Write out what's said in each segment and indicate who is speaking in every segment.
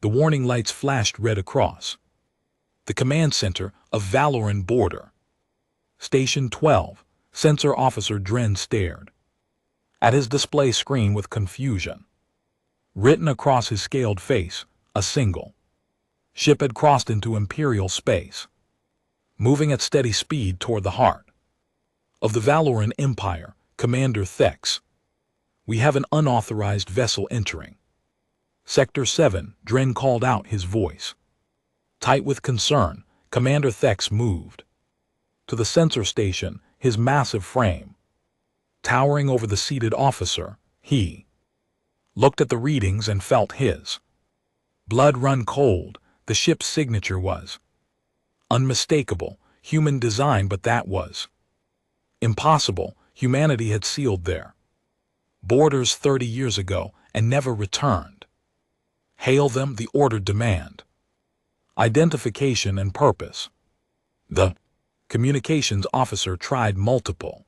Speaker 1: The warning lights flashed red across. The command center of Valoran border. Station 12, Sensor Officer Dren stared at his display screen with confusion. Written across his scaled face, a single ship had crossed into Imperial space, moving at steady speed toward the heart of the Valoran Empire. Commander Thex, we have an unauthorized vessel entering Sector 7, Dren called out, his voice tight with concern. Commander Thex moved to the sensor station, his massive frame towering over the seated officer. He looked at the readings and felt his blood run cold. The ship's signature was unmistakable, human design, but that was impossible. Humanity had sealed their borders 30 years ago and never returned. Hail them, the ordered demand. Identification and purpose. The communications officer tried multiple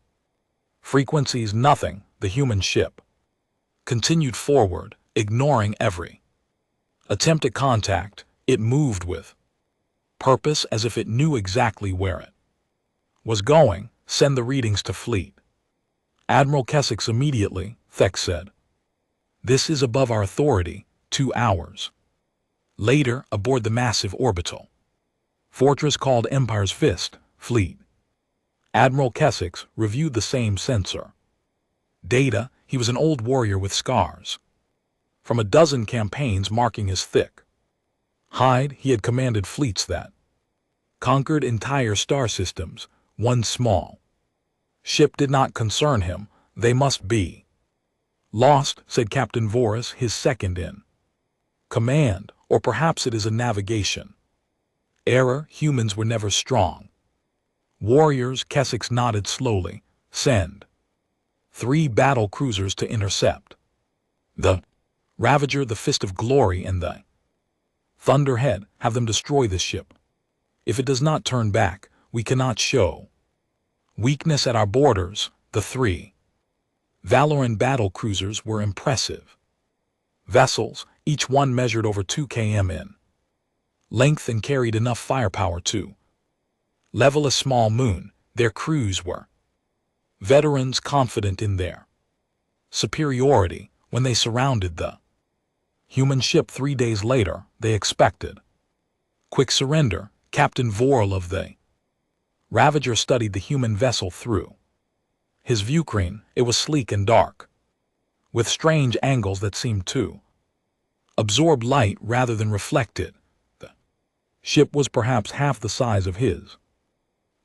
Speaker 1: frequencies. Nothing. The human ship continued forward, ignoring every attempt at contact. It moved with purpose, as if it knew exactly where it was going. Send the readings to fleet. Admiral Kessex immediately, Thex said. This is above our authority. 2 hours later, aboard the massive orbital fortress called Empire's Fist, fleet Admiral Kessex reviewed the same sensor data. He was an old warrior with scars from a dozen campaigns marking his thick hide. He had commanded fleets that conquered entire star systems. One small ship did not concern him. They must be lost, said Captain Voris, his second in command. Or perhaps it is a navigation error. Humans were never strong warriors. Kessex nodded slowly. Send 3 battle cruisers to intercept the Ravager, the Fist of Glory, and the Thunderhead. Have them destroy this ship. If it does not turn back, we cannot show weakness at our borders. The 3 Valoran battle cruisers were impressive vessels. Each one measured over 2 km in length and carried enough firepower to level a small moon. Their crews were veterans, confident in their superiority. When they surrounded the human ship 3 days later, they expected quick surrender. Captain Vorl of the Ravager studied the human vessel through his viewscreen. It was sleek and dark, with strange angles that seemed to absorb light rather than reflect it. The ship was perhaps half the size of his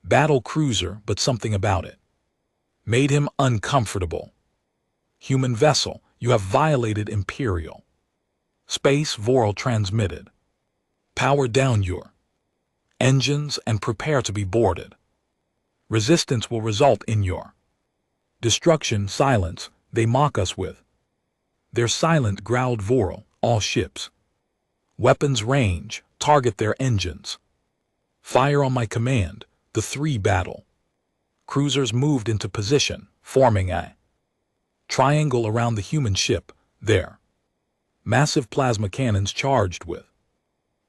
Speaker 1: battle cruiser, but something about it made him uncomfortable. Human vessel, you have violated Imperial space. Vorl transmitted. Power down your engines and prepare to be boarded. Resistance will result in your destruction. Silence. They mock us with their silent, growled Vorl. All ships. Weapons range. Target their engines. Fire on my command. The 3 battle cruisers moved into position, forming a triangle around the human ship. Their massive plasma cannons charged with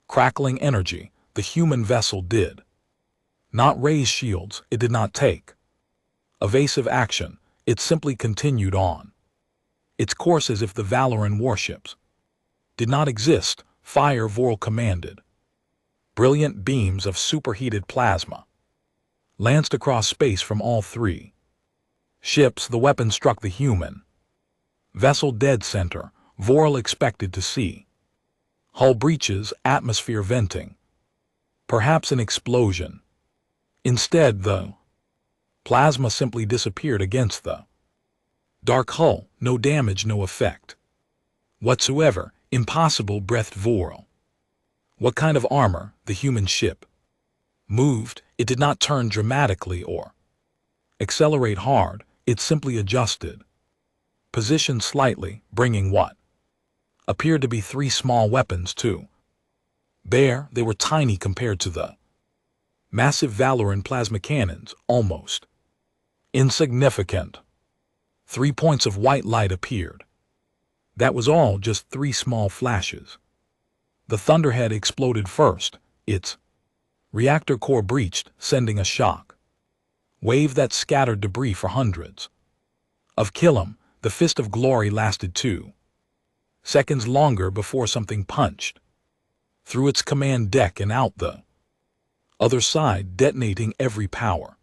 Speaker 1: crackling energy. The human vessel did not raise shields. It did not take evasive action. It simply continued on its course as if the Valoran warships did not exist. Fire, Vorl commanded. Brilliant beams of superheated plasma lanced across space from all 3 ships. The weapon struck the human vessel dead center. Vorl expected to see hull breaches, atmosphere venting, perhaps an explosion. Instead, the plasma simply disappeared against the dark hull. No damage, no effect whatsoever. Impossible, breathed Vorl. What kind of armor? The human ship moved. It did not turn dramatically or accelerate hard. It simply adjusted position slightly, bringing what appeared to be 3 small weapons to bear. They were tiny compared to the massive Valoran plasma cannons, almost insignificant. 3 points of white light appeared. That was all, just 3 small flashes. The Thunderhead exploded first, its reactor core breached, sending a shock wave that scattered debris for hundreds of kilometers. The Fist of Glory lasted 2 seconds longer before something punched through its command deck and out the other side, detonating every power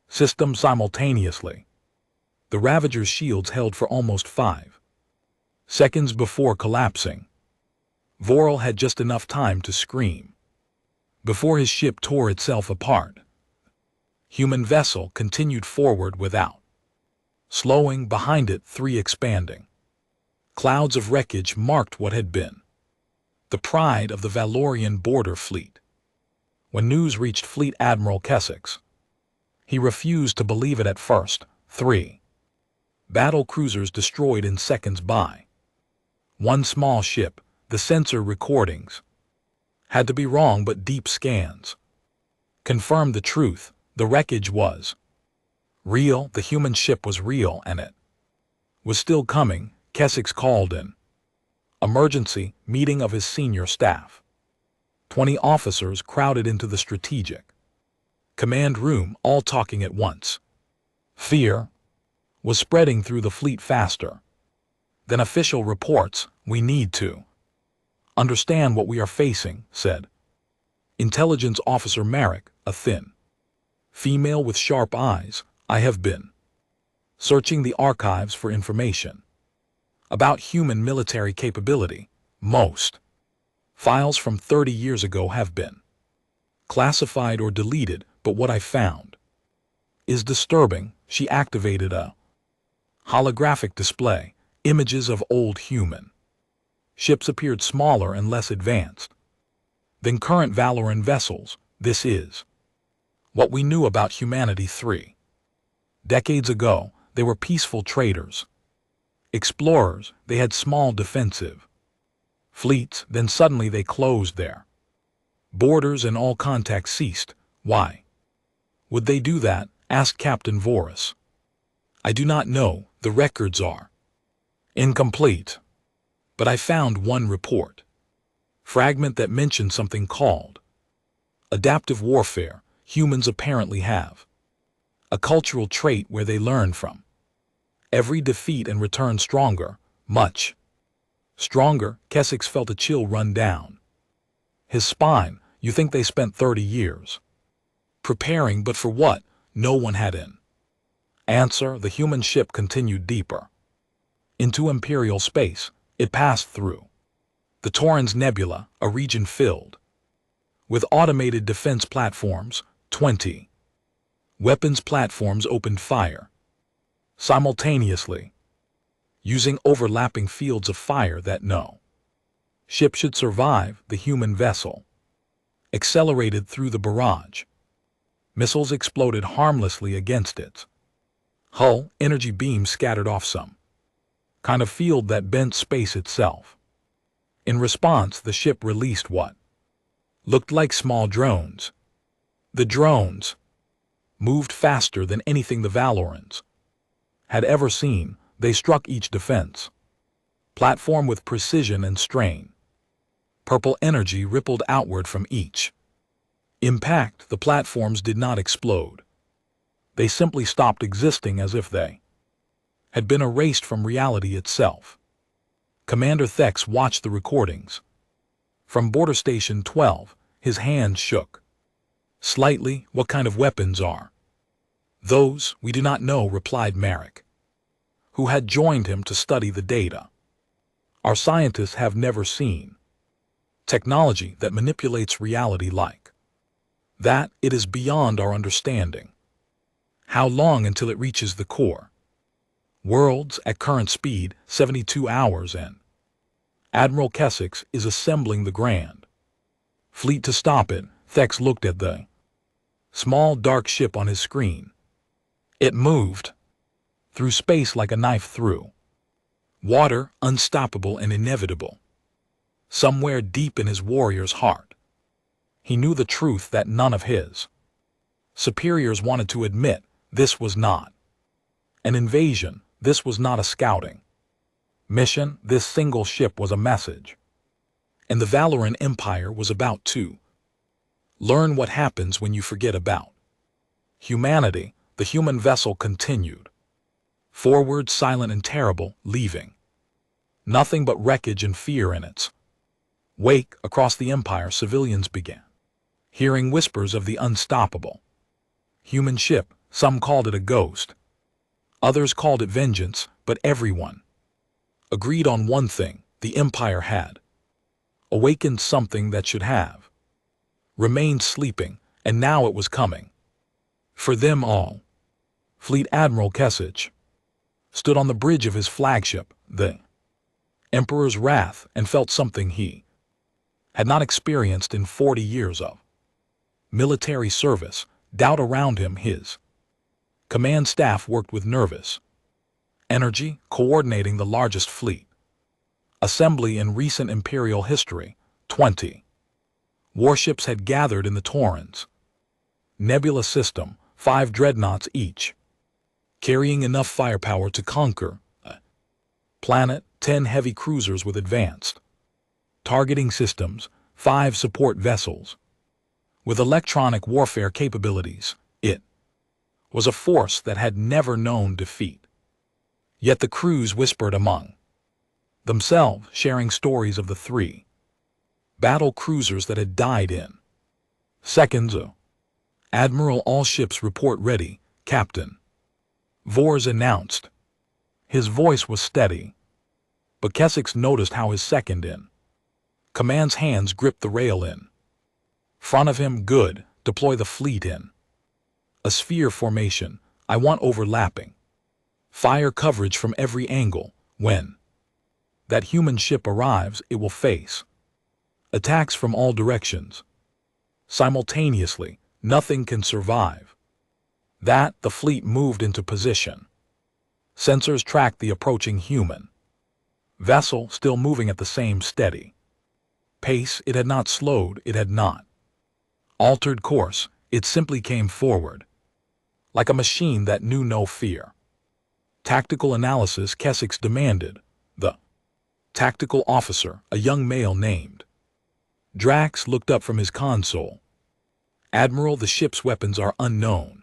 Speaker 1: system simultaneously. The Ravager's shields held for almost 5 seconds before collapsing. Vorel had just enough time to scream before his ship tore itself apart. Human vessel continued forward without slowing. Behind it, 3 expanding clouds of wreckage marked what had been the pride of the Valorian border fleet. When news reached Fleet Admiral Kessex, he refused to believe it at first. 3 battle cruisers destroyed in seconds by 1 small ship. The sensor recordings had to be wrong, but deep scans confirmed the truth. The wreckage was real, the human ship was real, and it was still coming. Kessex called an emergency meeting of his senior staff. 20 officers crowded into the strategic command room, all talking at once. Fear was spreading through the fleet faster than official reports. "We need to understand what we are facing," said Intelligence Officer Merrick, a thin female with sharp eyes. "I have been searching the archives for information about human military capability. Most files from 30 years ago have been classified or deleted, but what I found is disturbing." She activated a holographic display. Images of old human ships appeared smaller and less advanced than current Valoran vessels. "This is what we knew about humanity 3 decades ago. They were peaceful traders, explorers. They had small defensive fleets. Then suddenly they closed their borders and all contact ceased." "Why would they do that?" asked Captain Voris. "I do not know. The records are incomplete. But I found one report fragment that mentioned something called adaptive warfare. Humans apparently have a cultural trait where they learn from every defeat and return stronger, much stronger." Kessex felt a chill run down his spine. "You think they spent 30 years preparing, but for what?" No one had an answer. The human ship continued deeper into Imperial space. It passed through the Torrens Nebula, a region filled with automated defense platforms. 20 weapons platforms opened fire simultaneously, using overlapping fields of fire that no ship should survive. The human vessel accelerated through the barrage. Missiles exploded harmlessly against its hull. Energy beams scattered off some kind of field that bent space itself. In response, the ship released what looked like small drones. The drones moved faster than anything the Valorans had ever seen. They struck each defense platform with precision and strain. Purple energy rippled outward from each impact. The platforms did not explode. They simply stopped existing, as if they had been erased from reality itself. Commander Thex watched the recordings from Border Station 12. His hands shook slightly. "What kind of weapons are those?" "We do not know," replied Merrick, who had joined him to study the data. "Our scientists have never seen technology that manipulates reality like that. It is beyond our understanding." "How long until it reaches the core?" "Worlds at current speed, 72 hours, and Admiral Kessex is assembling the Grand Fleet to stop it." Thex looked at the small dark ship on his screen. It moved through space like a knife through water, unstoppable and inevitable. Somewhere deep in his warrior's heart, he knew the truth that none of his superiors wanted to admit. This was not an invasion. This was not a scouting mission. This single ship was a message. And the Valoran Empire was about to learn what happens when you forget about humanity. The human vessel continued forward, silent and terrible, leaving nothing but wreckage and fear in its wake. Across the Empire, civilians began hearing whispers of the unstoppable human ship. Some called it a ghost, others called it vengeance, but everyone agreed on one thing: the Empire had awakened something that should have remained sleeping, and now it was coming for them all. Fleet Admiral Kesich stood on the bridge of his flagship, the Emperor's Wrath, and felt something he had not experienced in 40 years of military service. Doubt around him. His command staff worked with nervous energy, coordinating the largest fleet assembly in recent imperial history. 20 warships had gathered in the Torrens Nebula system, 5 dreadnoughts each, carrying enough firepower to conquer a planet, 10 heavy cruisers with advanced targeting systems, 5 support vessels with electronic warfare capabilities. It was a force that had never known defeat. Yet the crews whispered among themselves, sharing stories of the 3 battle cruisers that had died in seconds. Admiral, all ships report ready, Captain Vors announced. His voice was steady, but Kesich noticed how his second in command's hands gripped the rail in front of him. Good, deploy the fleet in a sphere formation. I want overlapping fire coverage from every angle. When that human ship arrives, it will face attacks from all directions simultaneously. Nothing can survive that. The fleet moved into position. Sensors tracked the approaching human vessel, still moving at the same steady pace. It had not slowed, it had not altered course, it simply came forward like a machine that knew no fear. Tactical analysis, Kesich demanded. The tactical officer, a young male named Drax, looked up from his console. Admiral, the ship's weapons are unknown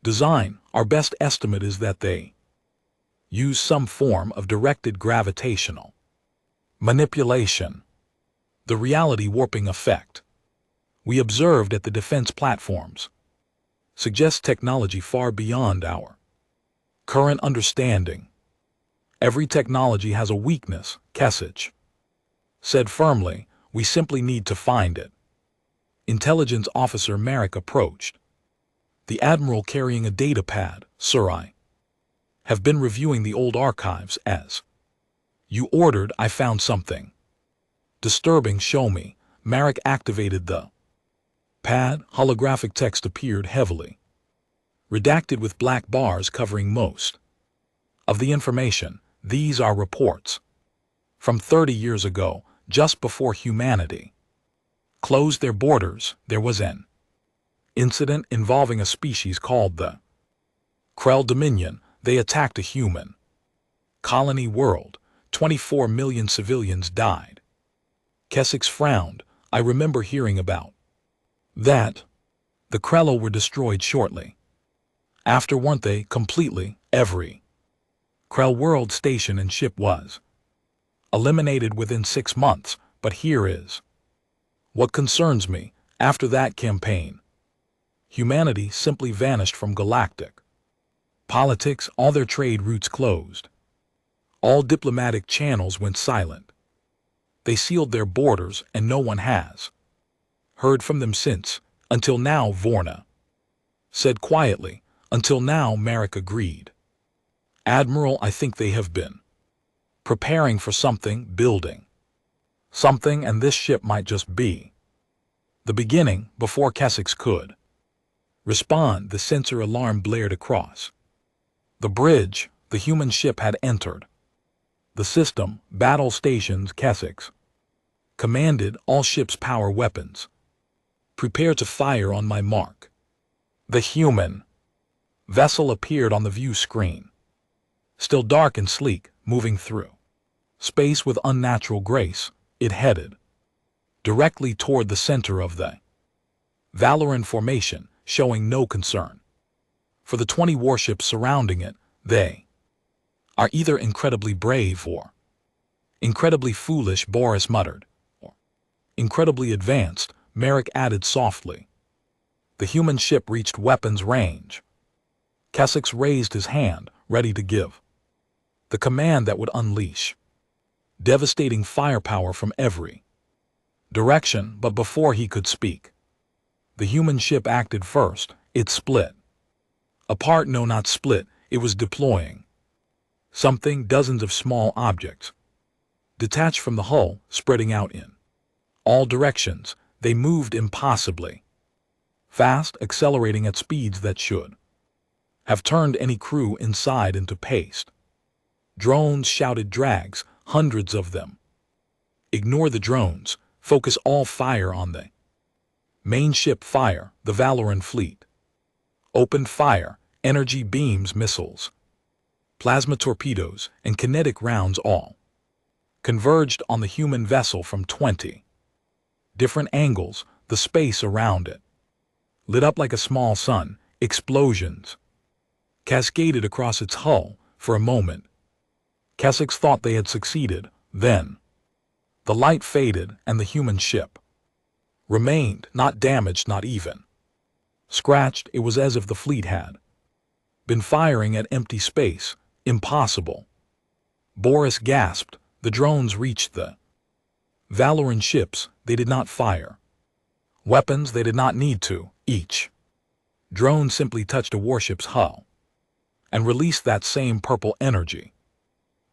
Speaker 1: design. Our best estimate is that they use some form of directed gravitational manipulation, the reality warping effect we observed at the defense platforms suggests technology far beyond our current understanding. Every technology has a weakness, Kesich said firmly. We simply need to find it. Intelligence Officer Marek approached the Admiral carrying a data pad. Sir, I have been reviewing the old archives as you ordered. I found something disturbing. Show me. Marek activated the pad. Holographic text appeared, heavily redacted with black bars covering most of the information. These are reports from 30 years ago, just before humanity closed their borders. There was an incident involving a species called the Krell Dominion. They attacked a human colony world. 24 million civilians died. Kesich frowned. I remember hearing about that. The Krell were destroyed shortly after, weren't they? Completely. Every Krell world station and ship was eliminated within 6 months. But here is what concerns me. After that campaign, humanity simply vanished from galactic politics. All their trade routes closed. All diplomatic channels went silent. They sealed their borders, and no one has heard from them since. Until now, Vorna said quietly. Until now, Marek agreed. Admiral, I think they have been preparing for something, building something, and this ship might just be the beginning. Before Kesich could respond, the sensor alarm blared across the bridge. The human ship had entered the system. Battle stations, Kesich commanded. All ships power weapons. Prepare to fire on my mark. The human vessel appeared on the view screen, still dark and sleek, moving through space with unnatural grace. It headed directly toward the center of the Valoran formation, showing no concern. For the 20 warships surrounding it, they are either incredibly brave or incredibly foolish, Boris muttered. Or incredibly advanced, Merrick added softly. The human ship reached weapons range. Keswick raised his hand, ready to give the command that would unleash devastating firepower from every direction, but before he could speak, the human ship acted first. It split. Apart, no, not split, it was deploying something, dozens of small objects detached from the hull, spreading out in all directions. They moved impossibly fast, accelerating at speeds that should have turned any crew inside into paste. Drones shouted drags, hundreds of them. Ignore the drones, focus all fire on the main ship. Fire, the Valoran fleet opened fire, energy beams, missiles, plasma torpedoes, and kinetic rounds all converged on the human vessel from 20 different angles. The space around it lit up like a small sun. Explosions cascaded across its hull. For a moment, Keswick thought they had succeeded. Then the light faded and the human ship remained, not damaged, not even scratched. It was as if the fleet had been firing at empty space. Impossible. Boris gasped. The drones reached the Valoran ships. They did not fire weapons. They did not need to. Each drone simply touched a warship's hull and released that same purple energy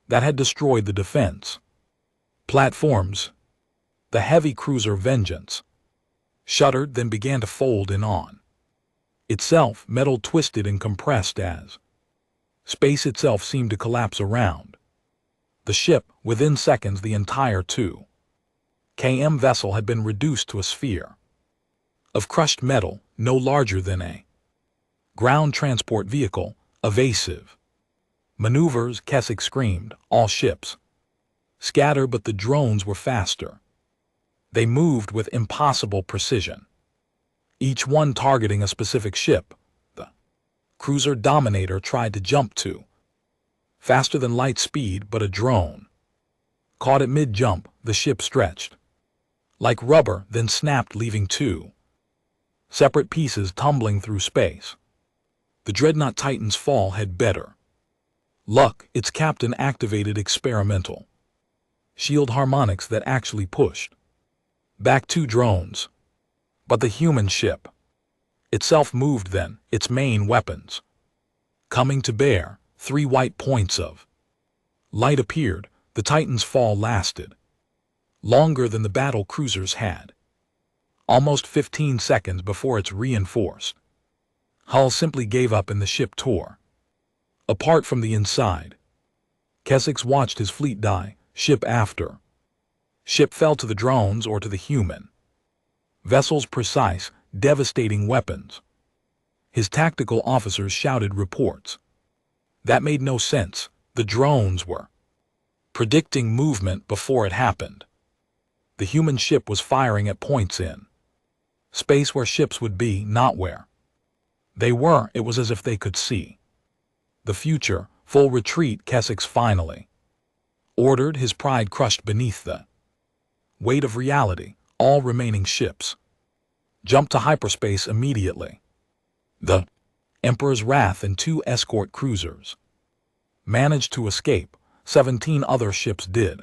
Speaker 1: that had destroyed the defense platforms. The heavy cruiser Vengeance shuddered, then began to fold in on itself. Metal twisted and compressed as space itself seemed to collapse around the ship. Within seconds, the entire 2 km vessel had been reduced to a sphere of crushed metal, no larger than a ground transport vehicle. Evasive maneuvers, Keswick screamed. All ships scatter, but the drones were faster. They moved with impossible precision, each one targeting a specific ship. The cruiser Dominator tried to jump to faster than light speed, but a drone caught it mid-jump. The ship stretched like rubber, then snapped, leaving 2 separate pieces tumbling through space. The dreadnought Titan's fall had better luck. Its captain activated experimental shield harmonics that actually pushed back 2 drones. But the human ship itself moved then, its main weapons coming to bear. 3 white points of light appeared. The Titan's fall lasted longer than the battle cruisers had. Almost 15 seconds before its reinforced hull simply gave up and the ship tore apart from the inside. Keswick watched his fleet die. Ship after ship fell to the drones or to the human vessels. Precise, devastating weapons. His tactical officers shouted reports that made no sense. The drones were predicting movement before it happened. The human ship was firing at points in space where ships would be, not where they were. It was as if they could see the future. Full retreat, Keswick finally ordered, his pride crushed beneath the weight of reality. All remaining ships jumped to hyperspace immediately. The Emperor's Wrath and 2 escort cruisers managed to escape. 17 other ships did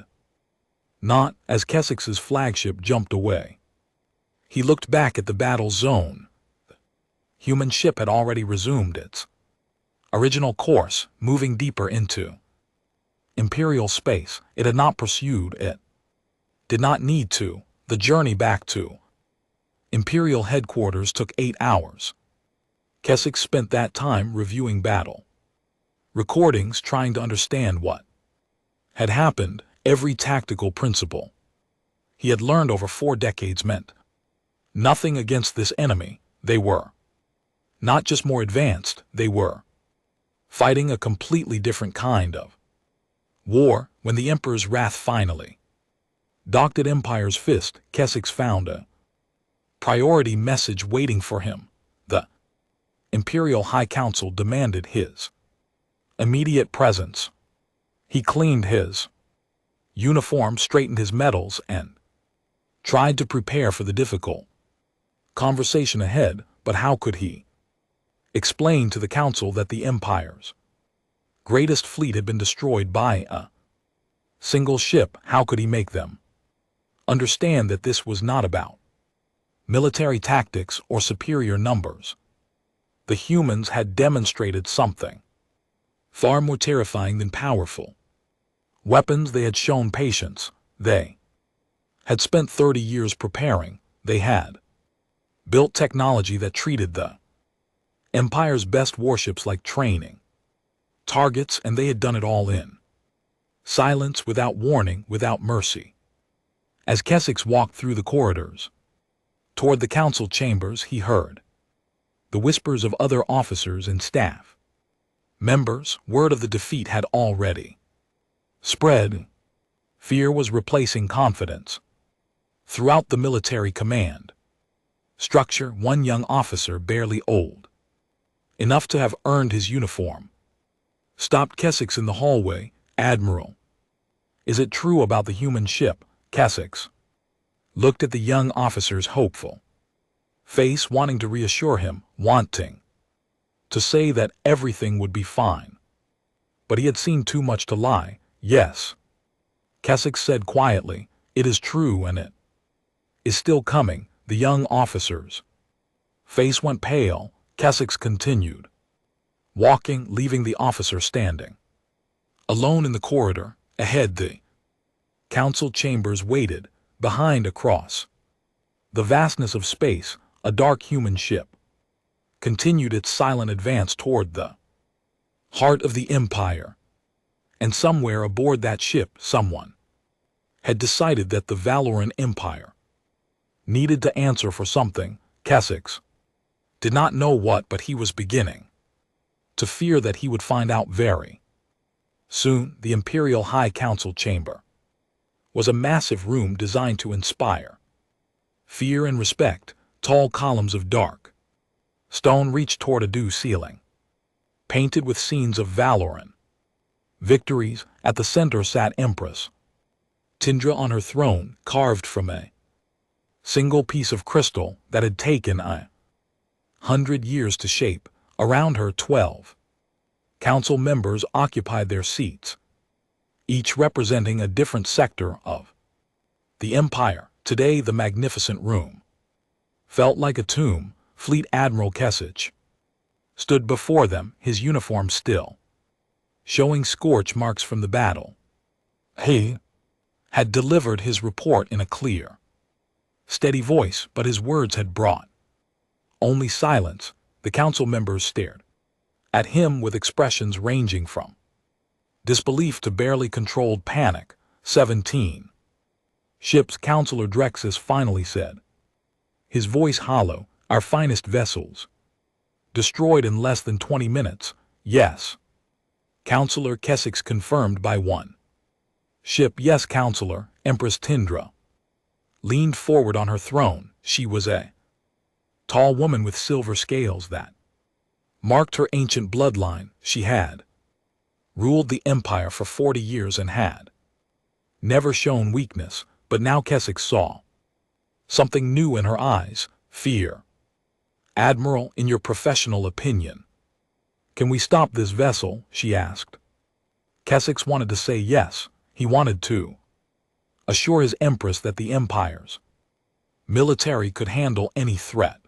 Speaker 1: not. As Keswick's flagship jumped away, he looked back at the battle zone. The human ship had already resumed its original course, moving deeper into Imperial space. It had not pursued it. Did not need to. The journey back to Imperial headquarters took 8 hours. Keswick spent that time reviewing battle recordings, trying to understand what had happened. Every tactical principle he had learned over 4 decades meant nothing against this enemy. They were not just more advanced, they were fighting a completely different kind of war. When the Emperor's Wrath finally Docked at Empire's fist, Keswick found a priority message waiting for him. The Imperial High Council demanded his immediate presence. He cleaned his uniform, straightened his medals, and tried to prepare for the difficult conversation ahead, but how could he explain to the Council that the Empire's greatest fleet had been destroyed by a single ship? How could he make them understand that this was not about military tactics or superior numbers? The humans had demonstrated something far more terrifying than powerful weapons. They had shown patience. They had spent 30 years preparing. They had built technology that treated the Empire's best warships like training targets, and they had done it all in silence, without warning, without mercy. As Keswick walked through the corridors toward the council chambers, he heard the whispers of other officers and staff members. Word of the defeat had already spread. Fear was replacing confidence throughout the military command structure. One young officer, barely old enough to have earned his uniform, stopped Keswick in the hallway. "Admiral, is it true about the human ship?" Keswick looked at the young officer's hopeful face, wanting to reassure him, wanting to say that everything would be fine. But he had seen too much to lie. "Yes," Keswick said quietly, "it is true, and it is still coming." The young officer's face went pale. Keswick continued walking, leaving the officer standing alone in the corridor. Ahead, the council chambers waited. Behind, across the vastness of space, a dark human ship continued its silent advance toward the heart of the Empire. And somewhere aboard that ship, someone had decided that the Valoran Empire needed to answer for something. Keswick did not know what, but he was beginning to fear that he would find out very soon. The Imperial High Council chamber was a massive room designed to inspire fear and respect. Tall columns of dark stone reached toward a due ceiling, painted with scenes of Valoran victories. At the center sat Empress Tindra on her throne, carved from a single piece of crystal that had taken 100 years to shape. Around her, 12 council members occupied their seats, each representing a different sector of the Empire. Today, the magnificent room felt like a tomb. Fleet Admiral Keswick stood before them, his uniform still showing scorch marks from the battle. He had delivered his report in a clear, steady voice, but his words had brought only silence. The council members stared at him with expressions ranging from disbelief to barely controlled panic. 17 ships, Counselor Drexus finally said, his voice hollow. "Our finest vessels destroyed in less than 20 minutes. Yes." Counselor Keswick confirmed. "By one ship." "Yes, Counselor." Empress Tindra leaned forward on her throne. She was a tall woman with silver scales that marked her ancient bloodline. She had ruled the Empire for 40 years and had never shown weakness, but now Keswick saw something new in her eyes: fear. "Admiral, in your professional opinion, can we stop this vessel?" she asked. Keswick wanted to say yes. He wanted to assure his Empress that the Empire's military could handle any threat.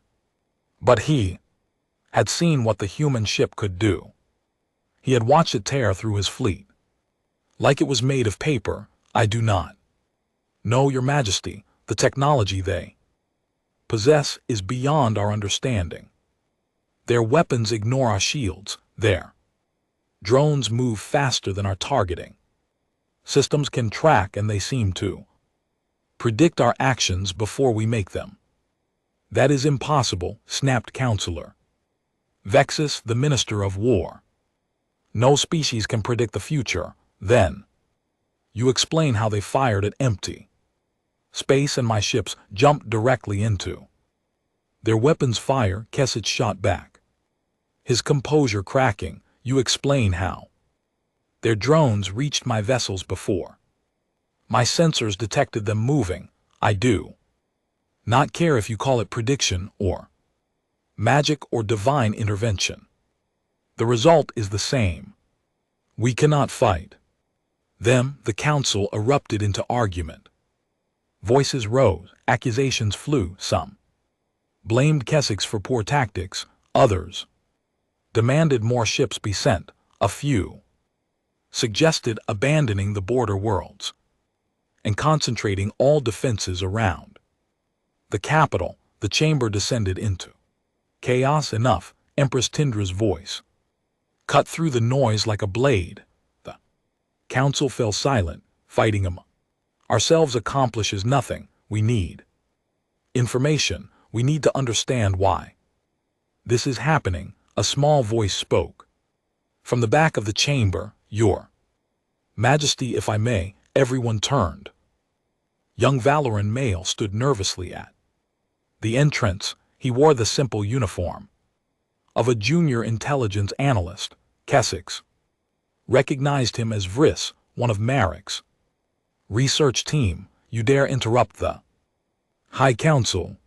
Speaker 1: But he had seen what the human ship could do. He had watched it tear through his fleet like it was made of paper. "I do not know, Your Majesty. The technology they possess is beyond our understanding. Their weapons ignore our shields. Their drones move faster than our targeting systems can track, and they seem to predict our actions before we make them." "That is impossible," snapped Counselor Vexus, the Minister of War. "No species can predict the future." "Then you explain how they fired at empty Space and my ships jumped directly into. Their weapons fire, Kesich shot back. His composure cracking. You explain how. Their drones reached my vessels before. My sensors detected them moving. I do not care if you call it prediction or magic or divine intervention. The result is the same. We cannot fight them. The council erupted into argument. Voices rose, accusations flew. Some blamed Kesich for poor tactics, others demanded more ships be sent. A few suggested abandoning the border worlds and concentrating all defenses around the capital. The chamber descended into chaos. Enough. Empress Tindra's voice cut through the noise like a blade. The council fell silent, fighting among ourselves accomplishes nothing. We need information. We need to understand why this is happening. A small voice spoke from the back of the chamber. Your Majesty, if I may. Everyone turned. Young Valoran male stood nervously at the entrance. He wore the simple uniform of a junior intelligence analyst. Kesich recognized him as Vris, one of Marek's research team. You dare interrupt the High Council?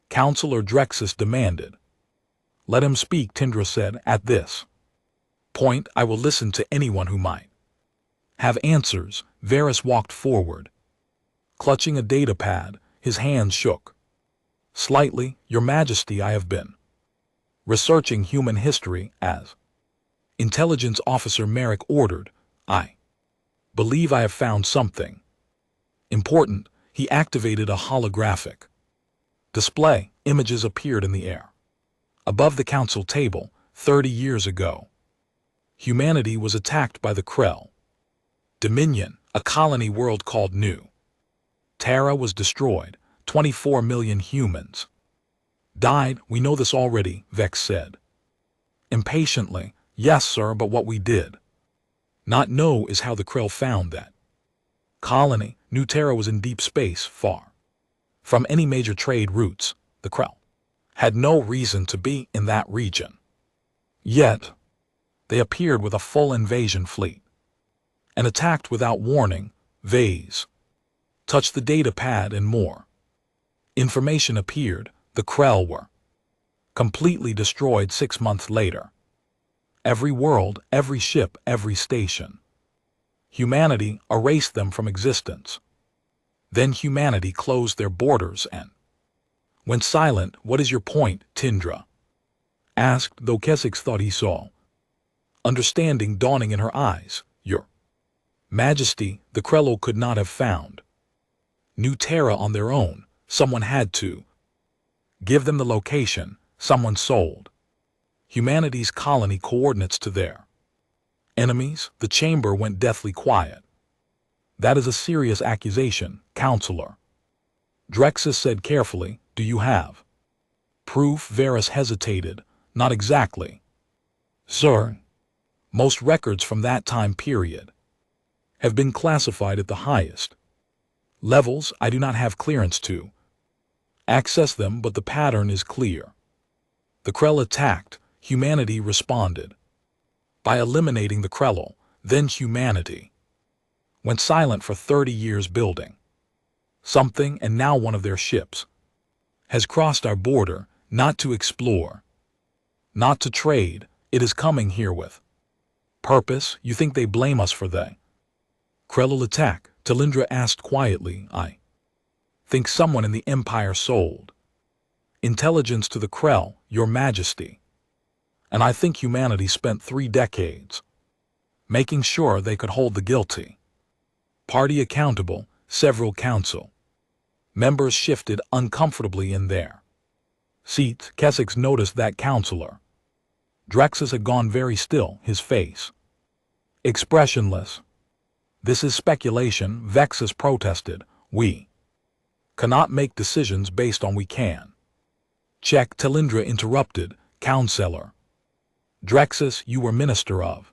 Speaker 1: Counselor Drexus demanded. Let him speak, Tindra said. At this point, I will listen to anyone who might have answers. Varys walked forward, clutching a data pad. His hands shook slightly. Your Majesty, I have been researching human history as Intelligence Officer Marek ordered. I believe I have found something important. He activated a holographic display. Images appeared in the air. Above the council table, 30 years ago, humanity was attacked by the Krell Dominion, a colony world called New Terra was destroyed. 24 million humans died. We know this already, Vex said impatiently. Yes, sir, but what we did not know is how the Krell found that colony. New Terra was in deep space, far from any major trade routes. The Krell had no reason to be in that region. Yet, they appeared with a full invasion fleet and attacked without warning. Vase touched the data pad and more information appeared. The Krell were completely destroyed 6 months later. Every world, every ship, every station. Humanity erased them from existence. Then humanity closed their borders and went silent. What is your point? Tindra asked, though Kesich thought he saw understanding dawning in her eyes. Your Majesty, the Krell could not have found New Terra on their own. Someone had to give them the location. Someone sold humanity's colony coordinates to their enemies. The chamber went deathly quiet. That is a serious accusation, Counselor. Drexus said carefully. Do you have proof? Varys hesitated. Not exactly, sir. Most records from that time period have been classified at the highest levels. I do not have clearance to access them, but the pattern is clear. The Krell attacked. Humanity responded by eliminating the Krell. Then humanity went silent for 30 years building something, and now one of their ships has crossed our border, not to explore, not to trade. It is coming here with purpose. You think they blame us for the Krell attack? Talindra asked quietly. I think someone in the Empire sold intelligence to the Krell, Your Majesty. And I think humanity spent 3 decades making sure they could hold the guilty party accountable. Several council members shifted uncomfortably in their seats. Kesich noticed that Counselor Drexus had gone very still, his face expressionless. This is speculation, Vexus protested. We cannot make decisions based on we can check. Talindra interrupted. Counselor Drexus, you were Minister of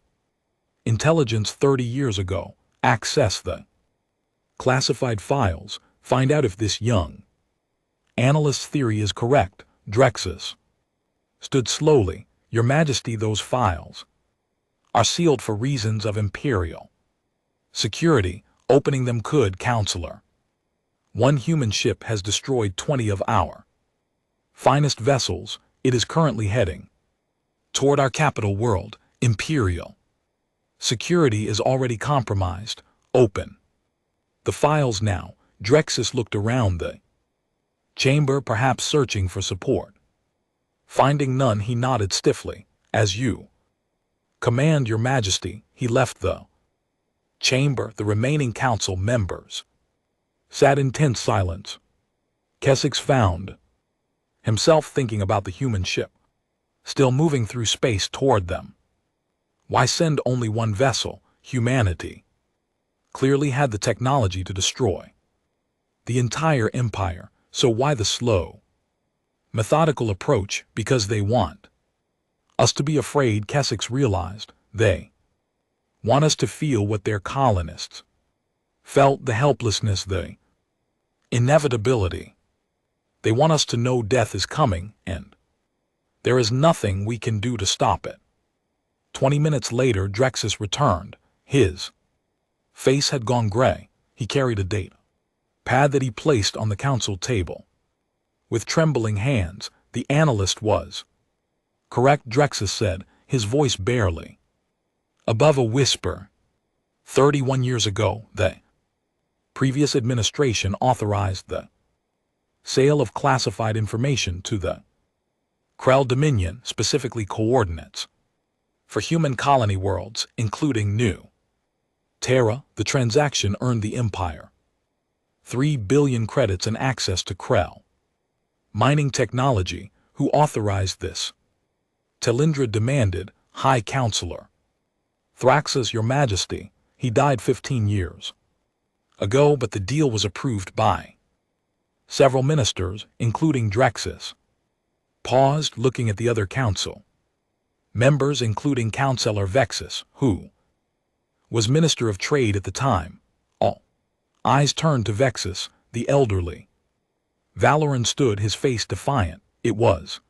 Speaker 1: Intelligence 30 years ago. Access the classified files. Find out if this young analyst's theory is correct. Drexus stood slowly. Your Majesty, those files are sealed for reasons of imperial security. Opening them could, Counselor. One human ship has destroyed 20 of our finest vessels. It is currently heading toward our capital world. Imperial security is already compromised. Open the files now. Drexus looked around the chamber, perhaps searching for support. Finding none, he nodded stiffly. As you command, Your Majesty. He left the chamber. The remaining council members sat in tense silence. Kessex found himself thinking about the human ship, still moving through space toward them. Why send only one vessel? Humanity clearly had the technology to destroy the entire empire, so why the slow, methodical approach? Because they want us to be afraid, Kessex realized. They want us to feel what their colonists felt, the helplessness, the inevitability. They want us to know death is coming, and there is nothing we can do to stop it. 20 minutes later, Drexus returned. His face had gone gray. He carried a data pad that he placed on the council table. With trembling hands, the analyst was correct, Drexus said, his voice barely above a whisper. 31 years ago, the previous administration authorized the sale of classified information to the Krell Dominion, specifically coordinates for human colony worlds, including New Terra. The transaction earned the Empire 3 billion credits and access to Krell mining technology. Who authorized this? Telindra demanded. High Counselor Thraxus, Your Majesty. He died 15 years ago, but the deal was approved by several ministers, including Drexus. Paused, looking at the other council members, including Counselor Vexus, who was Minister of Trade at the time. All eyes turned to Vexus. The elderly Valoran stood, his face defiant. It was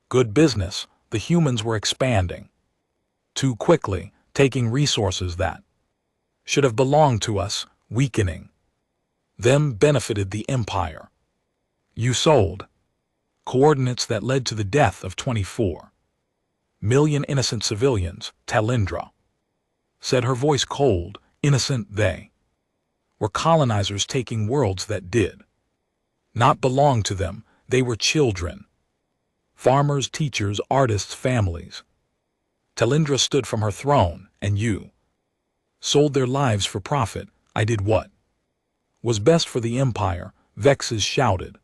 Speaker 1: good business. The humans were expanding too quickly, taking resources that should have belonged to us, weakening them benefited the Empire. You sold coordinates that led to the death of 24 million innocent civilians, Telindra said, her voice cold. Innocent? They were colonizers taking worlds that did not belong to them. They were children, farmers, teachers, artists, families. Telindra stood from her throne. And you sold their lives for profit. I did what was best for the Empire, Vexus shouted.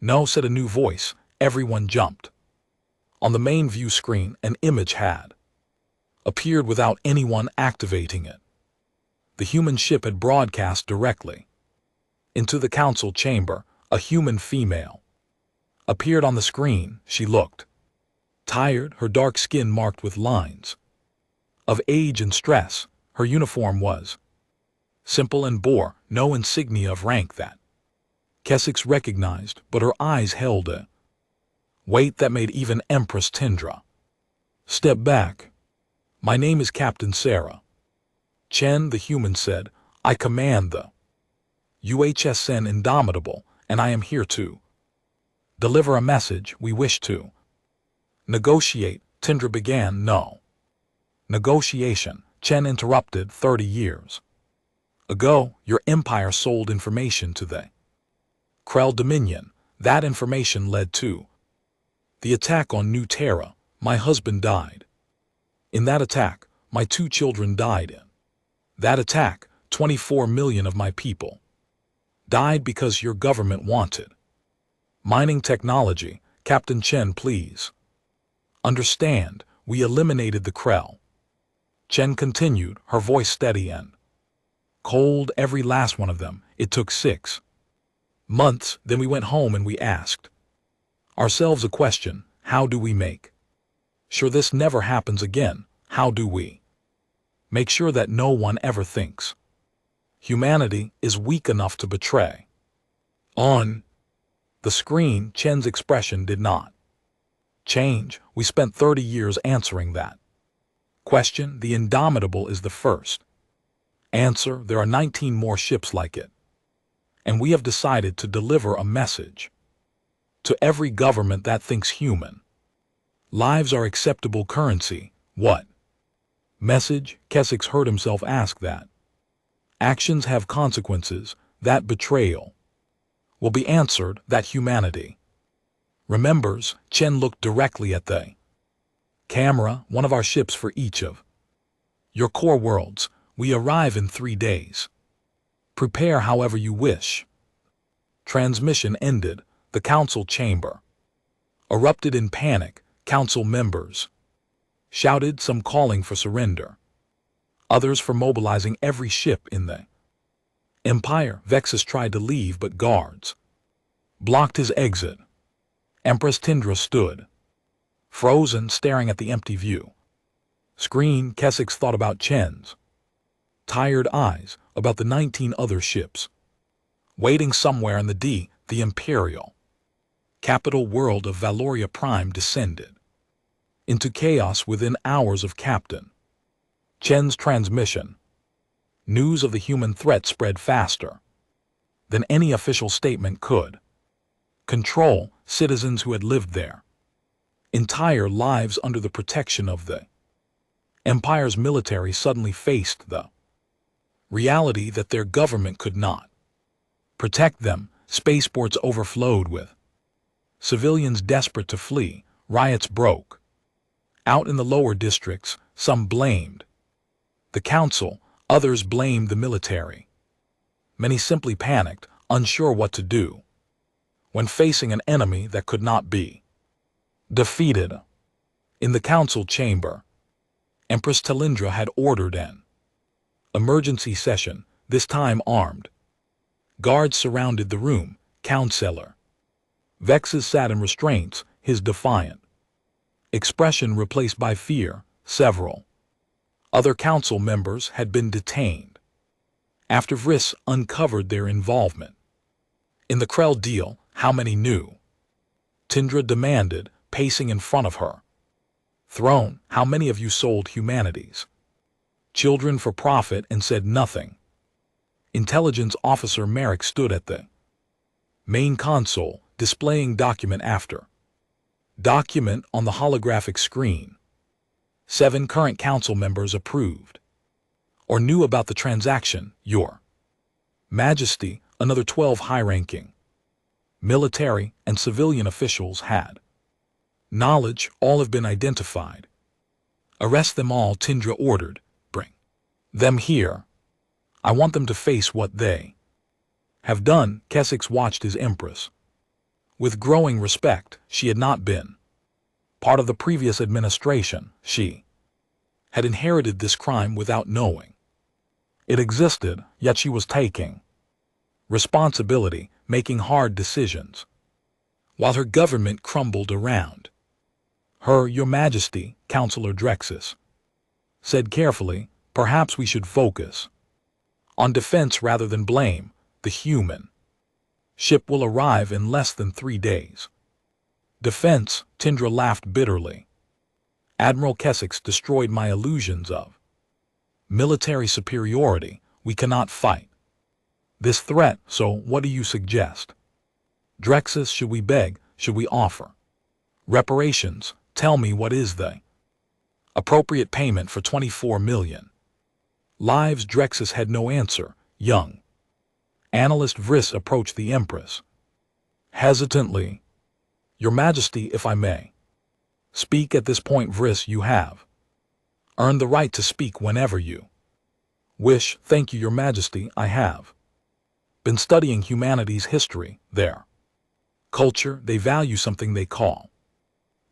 Speaker 1: No, said a new voice. Everyone jumped. On the main view screen, an image had appeared without anyone activating it. The human ship had broadcast directly into the council chamber. A human female appeared on the screen. She looked tired, her dark skin marked with lines of age and stress. Her uniform was simple and bore no insignia of rank that Kessex recognized, but her eyes held a weight that made even Empress Tindra step back. My name is Captain Sarah Chen, the human said. I command the UHSN Indomitable, and I am here to deliver a message. We wish to negotiate, Tindra began. No negotiation, Chen interrupted. 30 years ago, your empire sold information to the Krell Dominion. That information led to the attack on New Terra. My husband died in that attack. My 2 children died in that attack. 24 million of my people died because your government wanted mining technology. Captain Chen, please understand, we eliminated the Krell. Chen continued, her voice steady and cold. Every last one of them. It took 6 months. Then we went home and we asked ourselves a question. How do we make sure this never happens again? How do we make sure that no one ever thinks humanity is weak enough to betray On the screen, Chen's expression did not change. We spent 30 years answering that question. The Indomitable is the first. Answer: there are 19 more ships like it. And we have decided to deliver a message to every government that thinks human lives are acceptable currency. What message? Keswick heard himself ask that. Actions have consequences. That betrayal will be answered. That humanity remembers. Chen looked directly at the camera. One of our ships for each of your core worlds. We arrive in 3 days. Prepare however you wish. Transmission ended. The council chamber erupted in panic. Council members shouted, some calling for surrender, others for mobilizing every ship in the Empire. Vexus tried to leave, but guards blocked his exit. Empress Tindra stood frozen, staring at the empty view screen. Keswick thought about Chen's tired eyes, about the 19 other ships waiting somewhere in the imperial capital world of Valoria Prime descended into chaos within hours of Captain Chen's transmission. News of the human threat spread faster than any official statement could control. Citizens who had lived their entire lives under the protection of the Empire's military suddenly faced the reality that their government could not protect them. Spaceports overflowed with civilians desperate to flee. Riots broke out in the lower districts. Some blamed the council, others blamed the military. Many simply panicked, unsure what to do when facing an enemy that could not be defeated. In the council chamber, Empress Talindra had ordered an emergency session, this time armed. Guards surrounded the room. Counselor Vexus sat in restraints, his defiant expression replaced by fear. Several other council members had been detained after Vriss uncovered their involvement in the Krell deal. How many knew? Tindra demanded, pacing in front of her throne. How many of you sold humanity's children for profit and said nothing? Intelligence Officer Merrick stood at the main console, displaying document after document on the holographic screen. 7 current council members approved or knew about the transaction. Your Majesty, another 12 high-ranking military and civilian officials had knowledge. All have been identified. Arrest them all, Tindra ordered. Bring them here. I want them to face what they have done. Keswick watched his empress with growing respect. She had not been part of the previous administration. She had inherited this crime without knowing it existed, yet she was taking responsibility, making hard decisions, while her government crumbled around her. Your Majesty, Counselor Drexus said carefully, perhaps we should focus on defense rather than blame. The human ship will arrive in less than 3 days. Defense, Tindra laughed bitterly. Admiral Keswick destroyed my illusions of military superiority. We cannot fight this threat, so what do you suggest? Drexus, should we beg? Should we offer reparations? Tell me, what is the appropriate payment for 24 million lives? Drexus had no answer. Young analyst Vriss approached the Empress hesitantly. Your Majesty, if I may speak at this point. Vriss, you have earned the right to speak whenever you wish. Thank you, Your Majesty. I have been studying humanity's history. Their culture, they value something they call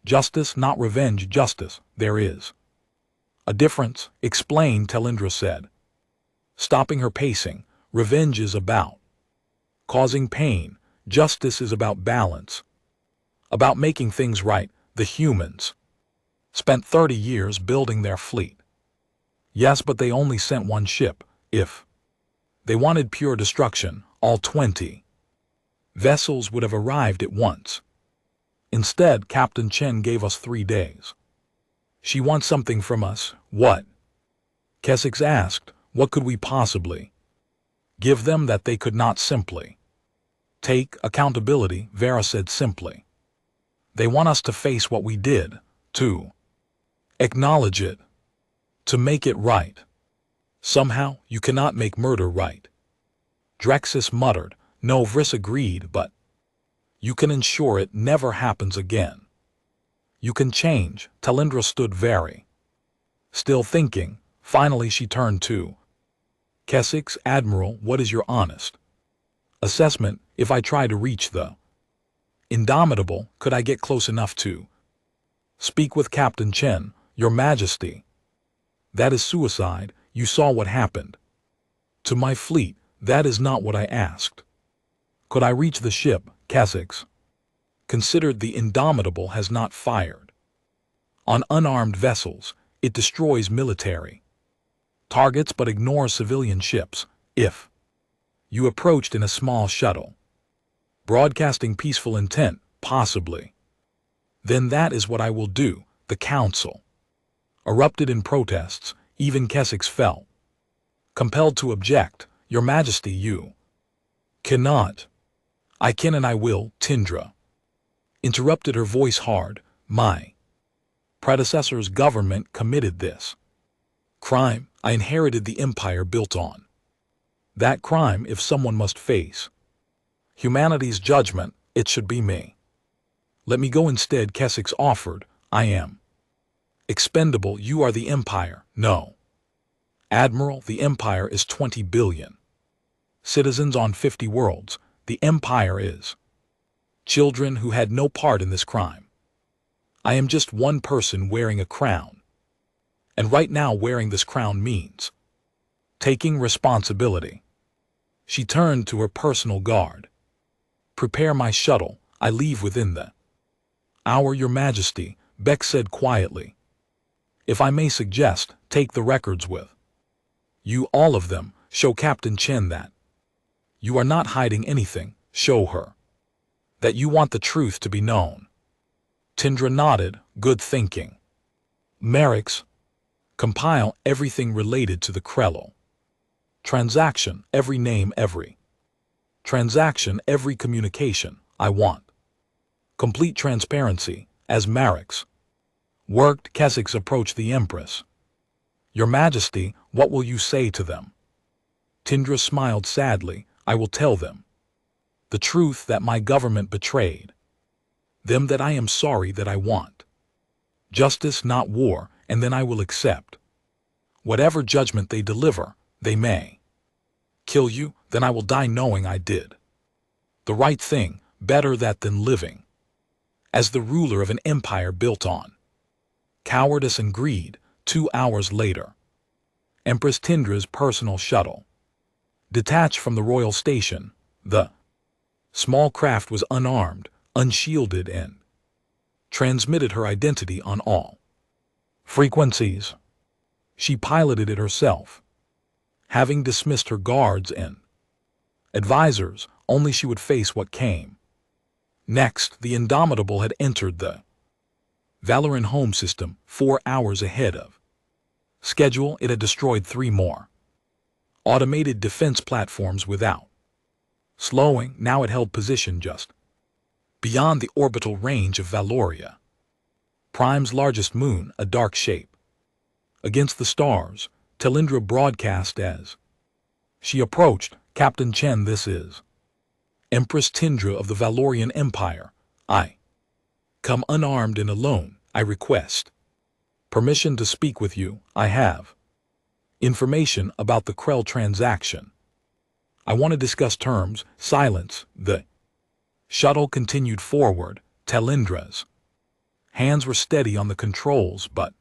Speaker 1: justice, not revenge. Justice, there is a difference. Explain, Talindra said, stopping her pacing. Revenge is about causing pain. Justice is about balance, about making things right. The humans spent 30 years building their fleet. Yes, but they only sent 1 ship. If they wanted pure destruction, all 20 Vessels would have arrived at once. Instead, Captain Chen gave us 3 days. She wants something from us. What? Keswick asked. What could we possibly give them that they could not simply take accountability? Vera said simply. They want us to face what we did, to acknowledge it, to make it right. Somehow, you cannot make murder right. Drexis muttered. No, Vris agreed, but you can ensure it never happens again. You can change. Talindra stood very still thinking. Finally she turned to Keswick. Admiral, what is your honest assessment? If I try to reach the Indomitable, could I get close enough to speak with Captain Chen? Your Majesty, that is suicide. You saw what happened to my fleet. That is not what I asked. Could I reach the ship? Keswick considered. The Indomitable has not fired on unarmed vessels. It destroys military targets but ignores civilian ships. If you approached in a small shuttle, broadcasting peaceful intent, possibly, then that is what I will do. The council erupted in protests. Even Keswick felt compelled to object. Your Majesty, you cannot. I can and I will. Tindra interrupted, her voice hard. My predecessor's government committed this crime. I inherited the empire built on that crime. If someone must face humanity's judgment, it should be me. Let me go instead. Keswick offered. I am expendable. You are the empire. No, Admiral, the empire is 20 billion citizens on 50 worlds. The empire is children who had no part in this crime. I am just one person wearing a crown. And right now wearing this crown means taking responsibility. She turned to her personal guard. Prepare my shuttle. I leave within the hour. Your Majesty, Beck said quietly. If I may suggest, take the records with you, all of them. Show Captain Chen that you are not hiding anything. Show her that you want the truth to be known. Tindra nodded. Good thinking. Merrick's compile everything related to the Krello transaction, every name, every transaction, every communication. I want complete transparency. As Marix worked, Keswick approached the Empress. Your Majesty, what will you say to them? Tindra smiled sadly. I will tell them the truth, that my government betrayed them, that I am sorry, that I want justice, not war, and then I will accept whatever judgment they deliver. They may kill you, then I will die knowing I did the right thing. Better that than living as the ruler of an empire built on cowardice and greed. 2 hours later, Empress Tindra's personal shuttle detached from the royal station. The small craft was unarmed, unshielded, and transmitted her identity on all frequencies. She piloted it herself, having dismissed her guards and advisors. Only she would face what came next. The Indomitable had entered the Valoran home system 4 hours ahead of schedule. It had destroyed 3 more automated defense platforms without slowing. Now it held position just beyond the orbital range of Valoria Prime's largest moon, a dark shape against the stars. Talindra broadcast as she approached. Captain Chen, this is Empress Tindra of the Valorian Empire. I come unarmed and alone. I request permission to speak with you. I have information about the Krell transaction. I want to discuss terms. Silence. The shuttle continued forward. Talindra's hands were steady on the controls, but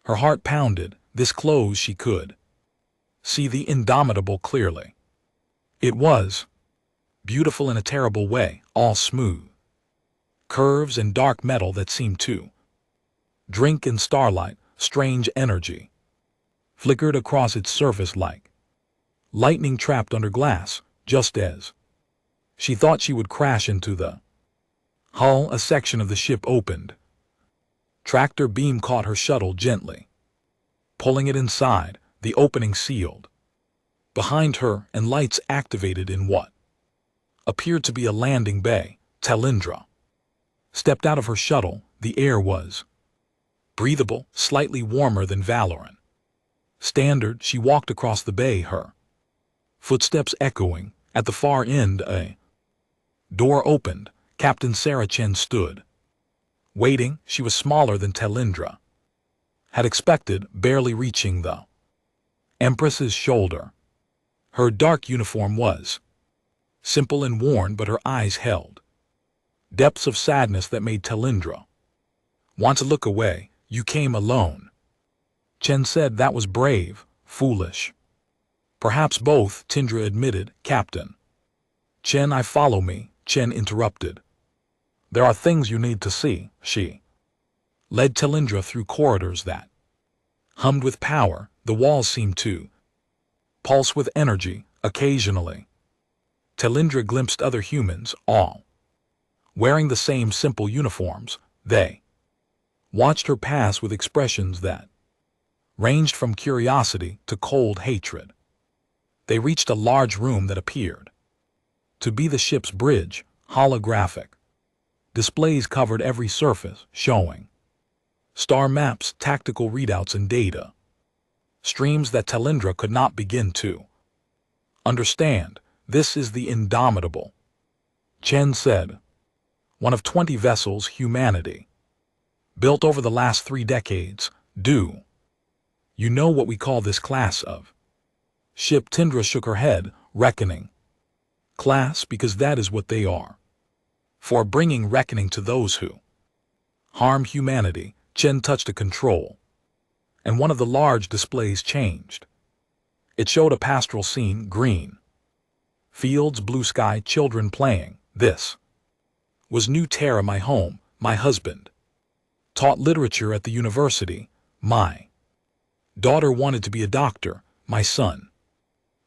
Speaker 1: her heart pounded. This close she could see the Indomitable clearly. It was beautiful in a terrible way, all smooth curves and dark metal that seemed to drink in starlight. Strange energy flickered across its surface like lightning trapped under glass. Just as She thought she would crash into the hull. A section of the ship opened. Tractor beam caught her shuttle gently, pulling it inside. The opening sealed behind her, and lights activated in what appeared to be a landing bay. Talindra stepped out of her shuttle. The air was breathable, slightly warmer than Valoran standard. She walked across the bay, her footsteps echoing. At the far end, a door opened. Captain Sarah Chen stood, waiting. She was smaller than Talindra had expected, barely reaching the Empress's shoulder. Her dark uniform was simple and worn, but her eyes held depths of sadness that made Talindra want to look away. You came alone, Chen said. That was brave, foolish. Perhaps both, Tindra admitted. Captain Chen, I follow me, Chen interrupted. There are things you need to see. She led Talindra through corridors that hummed with power. The walls seemed to pulse with energy. Occasionally, Talindra glimpsed other humans, all wearing the same simple uniforms. They watched her pass with expressions that ranged from curiosity to cold hatred. They reached a large room that appeared to be the ship's bridge. Holographic displays covered every surface, showing star maps, tactical readouts, and data streams that Talindra could not begin to understand. This is the Indomitable, Chen said. One of 20 vessels humanity built over the last 3 decades. Do you know what we call this class of ship? Tindra shook her head. Reckoning class, because that is what they are. For bringing reckoning to those who harm humanity. Chen touched a control, and one of the large displays changed. It showed a pastoral scene, green fields, blue sky, children playing. This was New Terra, my home. My husband taught literature at the university. My daughter wanted to be a doctor. My son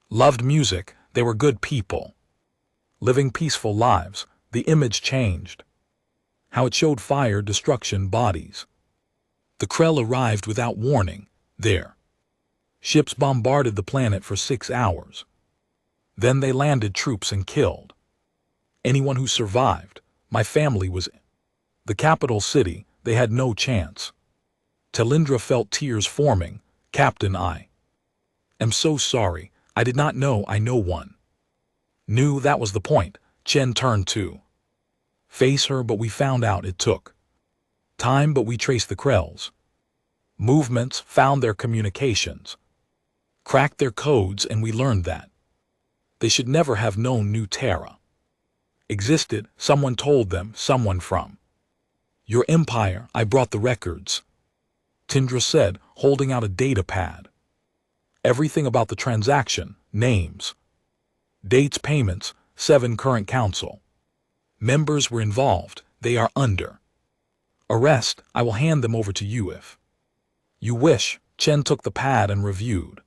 Speaker 1: loved music. They were good people, living peaceful lives. The image changed. How it showed fire, destruction, bodies. The Krell arrived without warning. Their ships bombarded the planet for 6 hours. Then they landed troops and killed anyone who survived. My family was in the capital city. They had no chance. Talindra felt tears forming. Captain, I am so sorry. I did not know. I no one knew that was the point. Chen turned to face her, but we found out it took time, but we traced the Krell's movements, found their communications, cracked their codes, and we learned that they should never have known New Terra existed. Someone told them, someone from your empire. I brought the records, Tindra said, holding out a data pad. Everything about the transaction, names, dates, payments. 7 current council members were involved. They are under arrest. I will hand them over to you if you wish. Chen took the pad and reviewed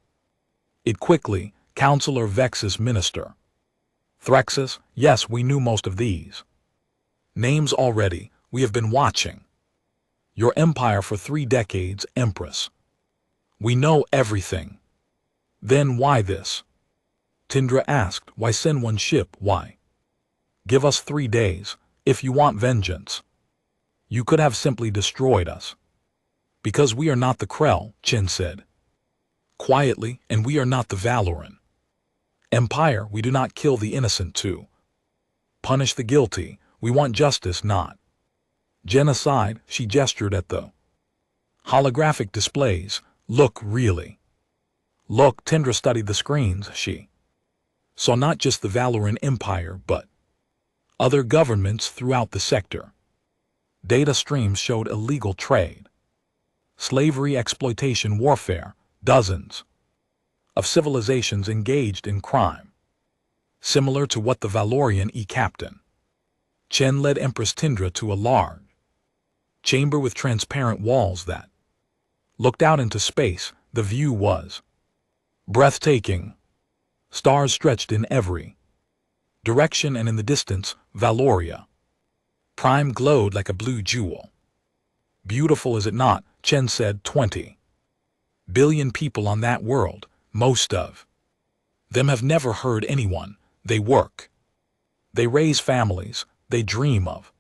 Speaker 1: it quickly. Counselor Vexus, Minister Threxus. Yes, we knew most of these names already. We have been watching your empire for 3 decades, Empress. We know everything. Then why this? Tindra asked. Why send one ship? Why give us 3 days? If you want vengeance, you could have simply destroyed us. Because we are not the Krell, Chen said quietly, and we are not the Valoran Empire. We do not kill the innocent to punish the guilty. We want justice, not genocide. She gestured at the holographic displays. Look, really. Look. Tindra studied the screens. She saw not just the Valoran Empire, but other governments throughout the sector. Data streams showed illegal trade, slavery, exploitation, warfare. Dozens of civilizations engaged in crime, similar to what the Valorian Captain Chen led Empress Tindra to a large chamber with transparent walls that looked out into space. The view was breathtaking. Stars stretched in every Direction, and in the distance, Valoria. Prime glowed like a blue jewel. Beautiful, is it not? Chen said. 20 billion people on that world, most of them have never heard anyone. They work. They raise families. They dream of